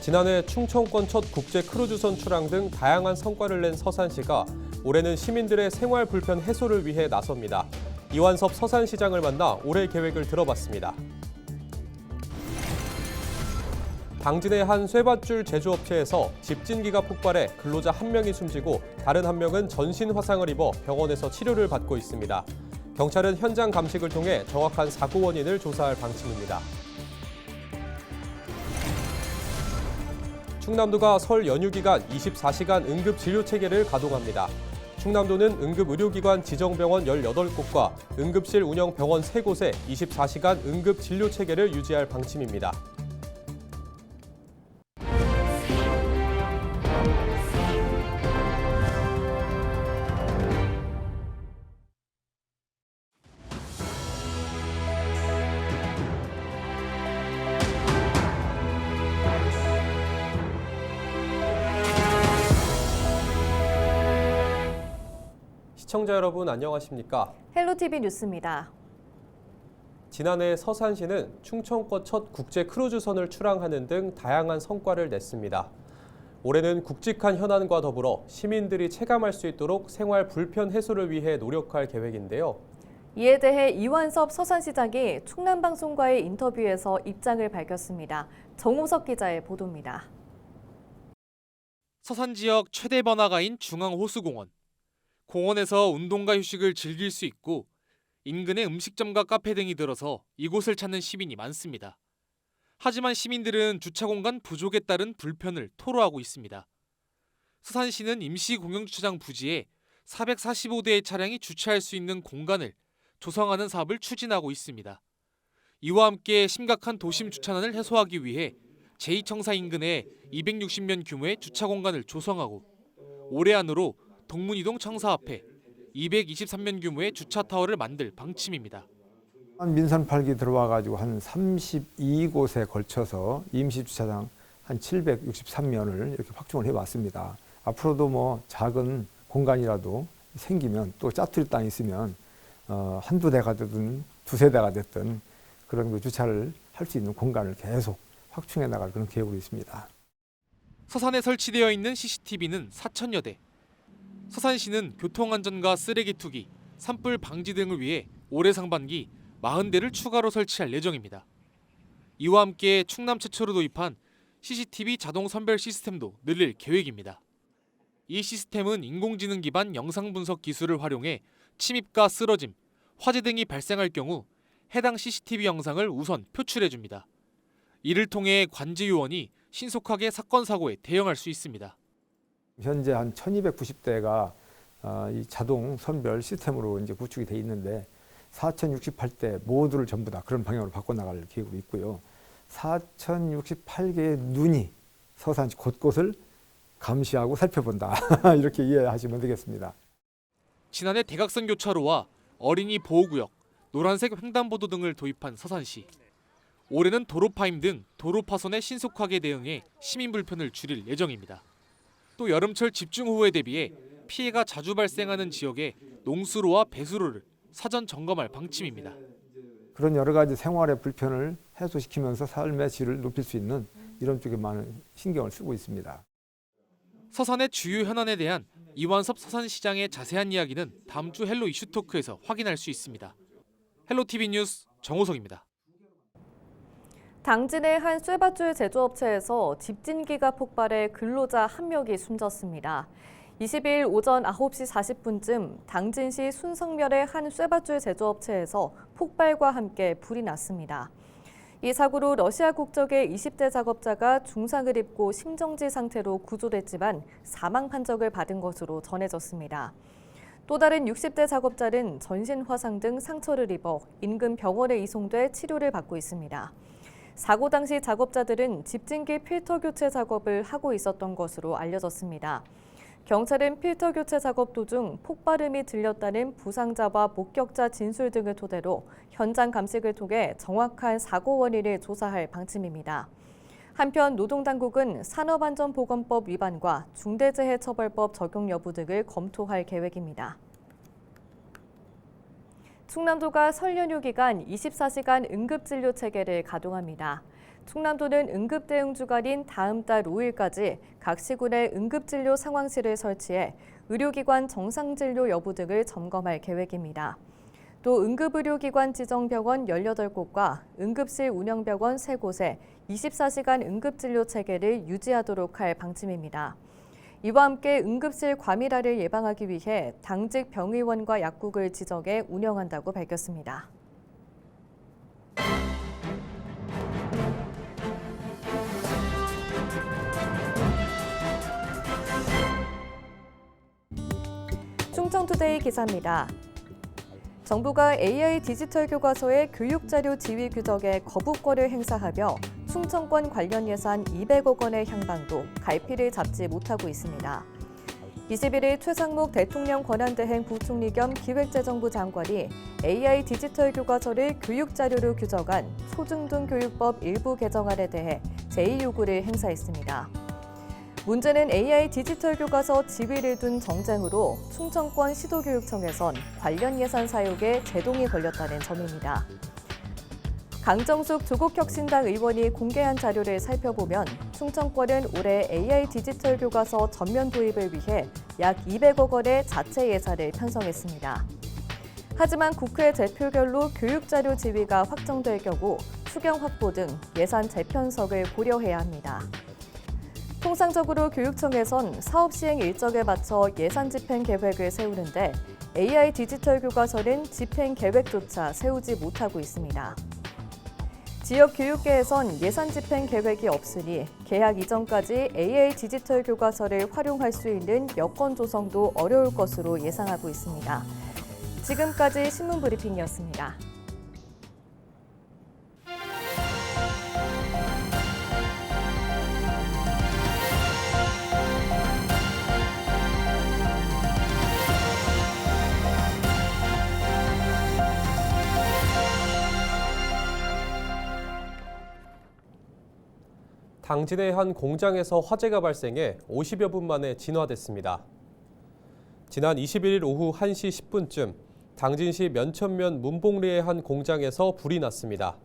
지난해 충청권 첫 국제 크루즈선 출항 등 다양한 성과를 낸 서산시가 올해는 시민들의 생활 불편 해소를 위해 나섭니다. 이완섭 서산시장을 만나 올해 계획을 들어봤습니다. 당진의 한 쇠밧줄 제조업체에서 집진기가 폭발해 근로자 1명이 숨지고 다른 1명은 전신 화상을 입어 병원에서 치료를 받고 있습니다. 경찰은 현장 감식을 통해 정확한 사고 원인을 조사할 방침입니다. 충남도가 설 연휴 기간 24시간 응급 진료 체계를 가동합니다. 충남도는 응급의료기관 지정병원 18곳과 응급실 운영 병원 3곳에 24시간 응급 진료 체계를 유지할 방침입니다. 시청자 여러분 안녕하십니까? 헬로티비 뉴스입니다. 지난해 서산시는 충청권 첫 국제 크루즈선을 출항하는 등 다양한 성과를 냈습니다. 올해는 굵직한 현안과 더불어 시민들이 체감할 수 있도록 생활 불편 해소를 위해 노력할 계획인데요. 이에 대해 이완섭 서산시장이 충남방송과의 인터뷰에서 입장을 밝혔습니다. 정호석 기자의 보도입니다. 서산 지역 최대 번화가인 중앙호수공원. 공원에서 운동과 휴식을 즐길 수 있고 인근에 음식점과 카페 등이 들어서 이곳을 찾는 시민이 많습니다. 하지만 시민들은 주차 공간 부족에 따른 불편을 토로하고 있습니다. 서산시는 임시 공영주차장 부지에 445대의 차량이 주차할 수 있는 공간을 조성하는 사업을 추진하고 있습니다. 이와 함께 심각한 도심 주차난을 해소하기 위해 제2청사 인근에 260면 규모의 주차 공간을 조성하고 올해 안으로 동문이동 청사 앞에 223면 규모의 주차타워를 만들 방침입니다. 민선 8기 들어와가지고 한 32곳에 걸쳐서 임시주차장 한 763면을 이렇게 확충을 해왔습니다. 앞으로도 뭐 작은 공간이라도 생기면 또 짜투리 땅이 있으면 한두 대가 됐든 두세 대가 됐든 그런 그 주차를 할 수 있는 공간을 계속 확충해 나갈 그런 계획으로 있습니다. 서산에 설치되어 있는 CCTV는 4,000여 대. 서산시는 교통안전과 쓰레기 투기, 산불 방지 등을 위해 올해 상반기 40대를 추가로 설치할 예정입니다. 이와 함께 충남 최초로 도입한 CCTV 자동 선별 시스템도 늘릴 계획입니다. 이 시스템은 인공지능 기반 영상 분석 기술을 활용해 침입과 쓰러짐, 화재 등이 발생할 경우 해당 CCTV 영상을 우선 표출해줍니다. 이를 통해 관제 요원이 신속하게 사건 사고에 대응할 수 있습니다. 현재 한 1290대가 이 자동 선별 시스템으로 이제 구축이 돼 있는데 4068대 모두를 전부 다 그런 방향으로 바꿔나갈 계획으로 있고요. 4068개의 눈이 서산시 곳곳을 감시하고 살펴본다. 이렇게 이해하시면 되겠습니다. 지난해 대각선 교차로와 어린이 보호구역, 노란색 횡단보도 등을 도입한 서산시. 올해는 도로 파임 등 도로 파손에 신속하게 대응해 시민 불편을 줄일 예정입니다. 또 여름철 집중호우에 대비해 피해가 자주 발생하는 지역에 농수로와 배수로를 사전 점검할 방침입니다. 그런 여러 가지 생활의 불편을 해소시키면서 삶의 질을 높일 수 있는 이런 쪽에 많은 신경을 쓰고 있습니다. 서산의 주요 현안에 대한 이완섭 서산시장의 자세한 이야기는 다음 주 헬로 이슈토크에서 확인할 수 있습니다. 헬로티비 뉴스 정호석입니다. 당진의 한 쇠밧줄 제조업체에서 집진기가 폭발해 근로자 1명이 숨졌습니다. 22일 오전 9시 40분쯤 당진시 순성면의 한 쇠밧줄 제조업체에서 폭발과 함께 불이 났습니다. 이 사고로 러시아 국적의 20대 작업자가 중상을 입고 심정지 상태로 구조됐지만 사망 판정을 받은 것으로 전해졌습니다. 또 다른 60대 작업자는 전신 화상 등 상처를 입어 인근 병원에 이송돼 치료를 받고 있습니다. 사고 당시 작업자들은 집진기 필터 교체 작업을 하고 있었던 것으로 알려졌습니다. 경찰은 필터 교체 작업 도중 폭발음이 들렸다는 부상자와 목격자 진술 등을 토대로 현장 감식을 통해 정확한 사고 원인을 조사할 방침입니다. 한편 노동당국은 산업안전보건법 위반과 중대재해처벌법 적용 여부 등을 검토할 계획입니다. 충남도가 설 연휴 기간 24시간 응급진료 체계를 가동합니다. 충남도는 응급대응 주간인 다음 달 5일까지 각 시군에 응급진료 상황실을 설치해 의료기관 정상진료 여부 등을 점검할 계획입니다. 또 응급의료기관 지정병원 18곳과 응급실 운영병원 3곳에 24시간 응급진료 체계를 유지하도록 할 방침입니다. 이와 함께 응급실 과밀화를 예방하기 위해 당직 병의원과 약국을 지정해 운영한다고 밝혔습니다. 충청투데이 기사입니다. 정부가 AI 디지털 교과서의 교육자료 지위 규정에 거부권을 행사하며 충청권 관련 예산 200억 원의 향방도 갈피를 잡지 못하고 있습니다. 21일 최상목 대통령 권한대행 부총리 겸 기획재정부 장관이 AI 디지털 교과서를 교육자료로 규정한 초중등교육법 일부 개정안에 대해 제2요구를 행사했습니다. 문제는 AI 디지털 교과서 지위를 둔 정쟁으로 충청권 시도교육청에선 관련 예산 사용에 제동이 걸렸다는 점입니다. 강정숙 조국혁신당 의원이 공개한 자료를 살펴보면 충청권은 올해 AI 디지털 교과서 전면 도입을 위해 약 200억 원의 자체 예산을 편성했습니다. 하지만 국회 제표결로 교육자료 지위가 확정될 경우 수경 확보 등 예산 재편성을 고려해야 합니다. 통상적으로 교육청에선 사업 시행 일정에 맞춰 예산 집행 계획을 세우는데 AI 디지털 교과서는 집행 계획조차 세우지 못하고 있습니다. 지역 교육계에선 예산 집행 계획이 없으니 개학 이전까지 AI 디지털 교과서를 활용할 수 있는 여건 조성도 어려울 것으로 예상하고 있습니다. 지금까지 신문 브리핑이었습니다. 당진의 한 공장에서 화재가 발생해 50여 분 만에 진화됐습니다. 지난 21일 오후 1시 10분쯤 당진시 면천면 문봉리의 한 공장에서 불이 났습니다.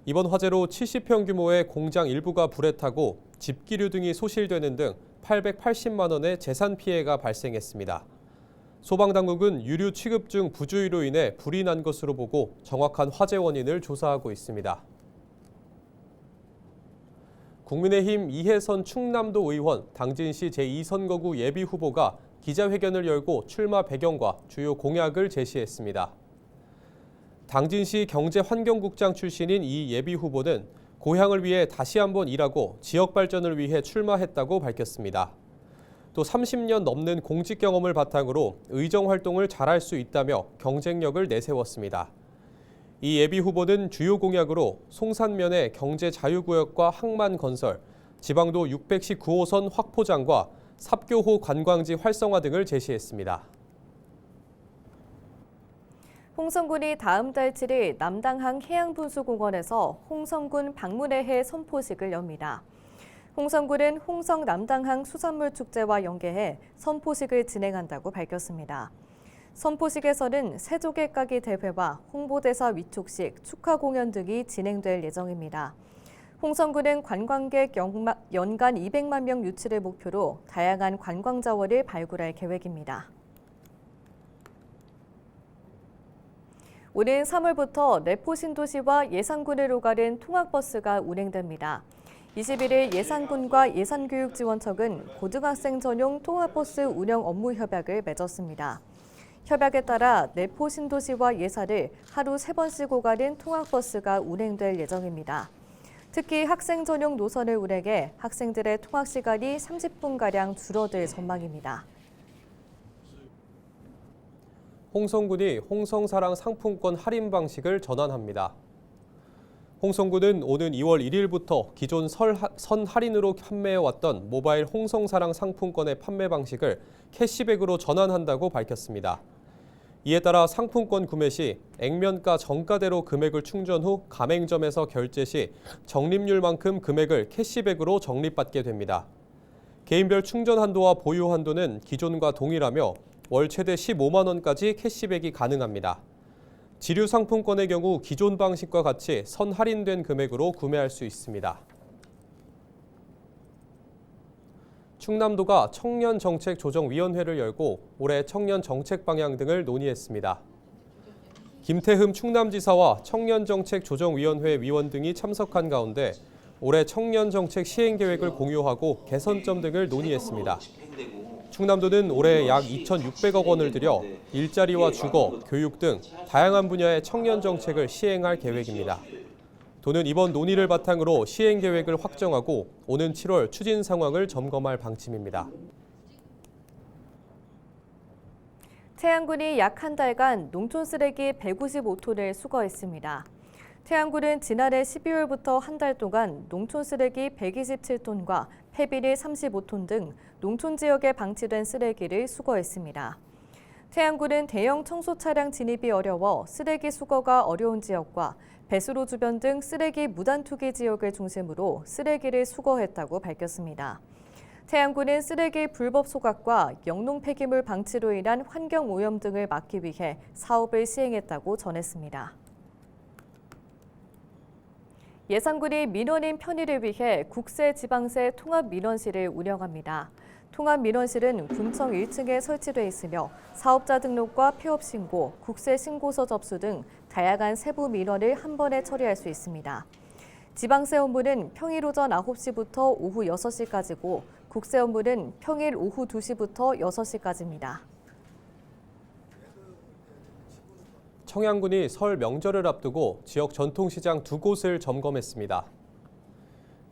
이번 화재로 70평 규모의 공장 일부가 불에 타고 집기류 등이 소실되는 등 880만 원의 재산 피해가 발생했습니다. 소방당국은 유류 취급 중 부주의로 인해 불이 난 것으로 보고 정확한 화재 원인을 조사하고 있습니다. 국민의힘 이해선 충남도 의원 당진시 제2선거구 예비후보가 기자회견을 열고 출마 배경과 주요 공약을 제시했습니다. 당진시 경제환경국장 출신인 이 예비후보는 고향을 위해 다시 한번 일하고 지역 발전을 위해 출마했다고 밝혔습니다. 또 30년 넘는 공직 경험을 바탕으로 의정활동을 잘할 수 있다며 경쟁력을 내세웠습니다. 이 예비후보는 주요 공약으로 송산면의 경제자유구역과 항만 건설, 지방도 619호선 확포장과 삽교호 관광지 활성화 등을 제시했습니다. 홍성군이 다음 달 7일 남당항 해양분수공원에서 홍성군 박물의 해 선포식을 엽니다. 홍성군은 홍성 남당항 수산물 축제와 연계해 선포식을 진행한다고 밝혔습니다. 선포식에서는 새조개 까기 대회와 홍보대사 위촉식, 축하 공연 등이 진행될 예정입니다. 홍성군은 관광객 연간 200만 명 유치를 목표로 다양한 관광 자원을 발굴할 계획입니다. 오는 3월부터 내포 신도시와 예산군을 오가는 통학버스가 운행됩니다. 21일 예산군과 예산교육지원청은 고등학생 전용 통학버스 운영 업무 협약을 맺었습니다. 협약에 따라 내포 신도시와 예산을 하루 3번씩 오가는 통학버스가 운행될 예정입니다. 특히 학생 전용 노선을 운행해 학생들의 통학 시간이 30분가량 줄어들 전망입니다. 홍성군이 홍성사랑 상품권 할인 방식을 전환합니다. 홍성군은 오는 2월 1일부터 기존 선 할인으로 판매해왔던 모바일 홍성사랑 상품권의 판매 방식을 캐시백으로 전환한다고 밝혔습니다. 이에 따라 상품권 구매 시 액면가 정가대로 금액을 충전 후 가맹점에서 결제 시 적립률만큼 금액을 캐시백으로 적립받게 됩니다. 개인별 충전 한도와 보유 한도는 기존과 동일하며 월 최대 15만 원까지 캐시백이 가능합니다. 지류 상품권의 경우 기존 방식과 같이 선할인된 금액으로 구매할 수 있습니다. 충남도가 청년정책조정위원회를 열고 올해 청년 정책 방향 등을 논의했습니다. 김태흠 충남지사와 청년정책조정위원회 위원 등이 참석한 가운데 올해 청년정책 시행계획을 공유하고 개선점 등을 논의했습니다. 충남도는 올해 약 2,600억 원을 들여 일자리와 주거, 교육 등 다양한 분야의 청년 정책을 시행할 계획입니다. 도는 이번 논의를 바탕으로 시행 계획을 확정하고 오는 7월 추진 상황을 점검할 방침입니다. 태안군이 약 한 달간 농촌 쓰레기 155톤을 수거했습니다. 태안군은 지난해 12월부터 한 달 동안 농촌 쓰레기 127톤과 폐비닐 35톤 등 농촌 지역에 방치된 쓰레기를 수거했습니다. 태안군은 대형 청소 차량 진입이 어려워 쓰레기 수거가 어려운 지역과 배수로 주변 등 쓰레기 무단 투기 지역을 중심으로 쓰레기를 수거했다고 밝혔습니다. 태안군은 쓰레기 불법 소각과 영농 폐기물 방치로 인한 환경 오염 등을 막기 위해 사업을 시행했다고 전했습니다. 예산군이 민원인 편의를 위해 국세지방세 통합민원실을 운영합니다. 통합민원실은 군청 1층에 설치돼 있으며 사업자 등록과 폐업 신고, 국세 신고서 접수 등 다양한 세부 민원을 한 번에 처리할 수 있습니다. 지방세 업무는 평일 오전 9시부터 오후 6시까지고 국세 업무는 평일 오후 2시부터 6시까지입니다. 청양군이 설 명절을 앞두고 지역 전통시장 2곳을 점검했습니다.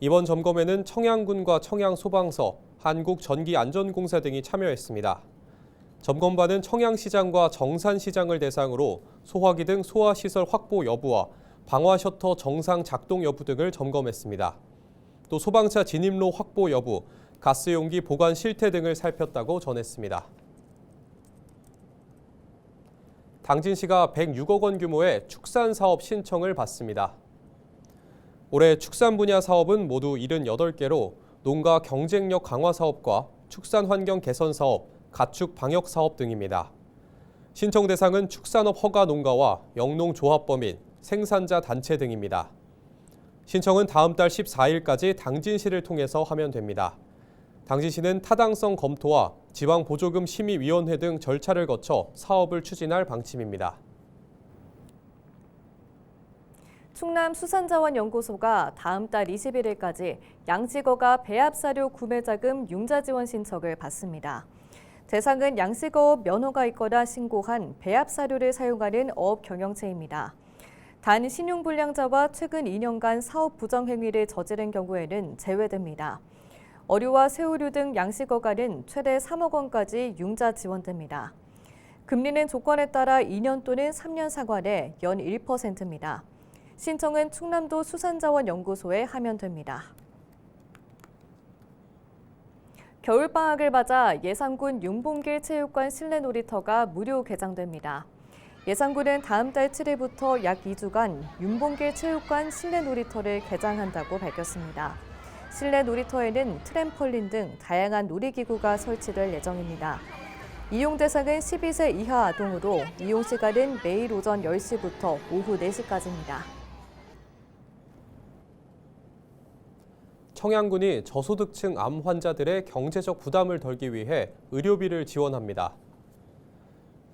이번 점검에는 청양군과 청양소방서, 한국전기안전공사 등이 참여했습니다. 점검반은 청양시장과 정산시장을 대상으로 소화기 등 소화시설 확보 여부와 방화 셔터 정상 작동 여부 등을 점검했습니다. 또 소방차 진입로 확보 여부, 가스용기 보관 실태 등을 살폈다고 전했습니다. 당진시가 106억 원 규모의 축산사업 신청을 받습니다. 올해 축산 분야 사업은 모두 78개로 농가 경쟁력 강화 사업과 축산 환경 개선 사업, 가축 방역 사업 등입니다. 신청 대상은 축산업 허가 농가와 영농조합범인, 생산자 단체 등입니다. 신청은 다음 달 14일까지 당진시를 통해서 하면 됩니다. 당진시는 타당성 검토와 지방보조금 심의위원회 등 절차를 거쳐 사업을 추진할 방침입니다. 충남수산자원연구소가 다음 달 21일까지 양식어가 배합사료 구매자금 융자 지원 신청을 받습니다. 대상은 양식어업 면허가 있거나 신고한 배합사료를 사용하는 어업 경영체입니다. 단 신용불량자와 최근 2년간 사업 부정행위를 저지른 경우에는 제외됩니다. 어류와 새우류 등 양식어가는 최대 3억 원까지 융자 지원됩니다. 금리는 조건에 따라 2년 또는 3년 상환에 연 1%입니다. 신청은 충남도 수산자원연구소에 하면 됩니다. 겨울방학을 맞아 예산군 윤봉길 체육관 실내 놀이터가 무료 개장됩니다. 예산군은 다음 달 7일부터 약 2주간 윤봉길 체육관 실내 놀이터를 개장한다고 밝혔습니다. 실내 놀이터에는 트램펄린 등 다양한 놀이기구가 설치될 예정입니다. 이용 대상은 12세 이하 아동으로 이용 시간은 매일 오전 10시부터 오후 4시까지입니다. 청양군이 저소득층 암 환자들의 경제적 부담을 덜기 위해 의료비를 지원합니다.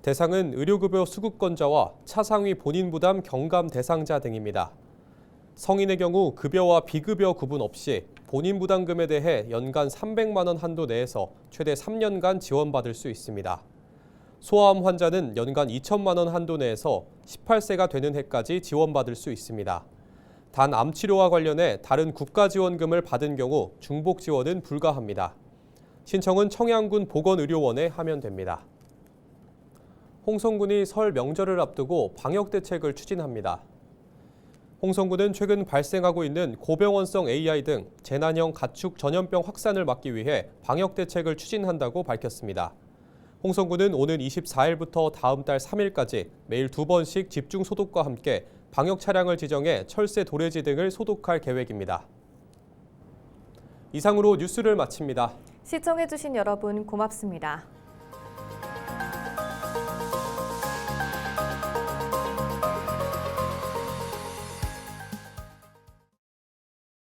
대상은 의료급여 수급권자와 차상위 본인 부담 경감 대상자 등입니다. 성인의 경우 급여와 비급여 구분 없이 본인 부담금에 대해 연간 300만 원 한도 내에서 최대 3년간 지원받을 수 있습니다. 소아암 환자는 연간 2천만 원 한도 내에서 18세가 되는 해까지 지원받을 수 있습니다. 단 암치료와 관련해 다른 국가지원금을 받은 경우 중복 지원은 불가합니다. 신청은 청양군 보건의료원에 하면 됩니다. 홍성군이 설 명절을 앞두고 방역대책을 추진합니다. 홍성군은 최근 발생하고 있는 고병원성 AI 등 재난형 가축 전염병 확산을 막기 위해 방역대책을 추진한다고 밝혔습니다. 홍성군은 오는 24일부터 다음 달 3일까지 매일 2번씩 집중 소독과 함께 방역 차량을 지정해 철새 도래지 등을 소독할 계획입니다. 이상으로 뉴스를 마칩니다. 시청해주신 여러분 고맙습니다.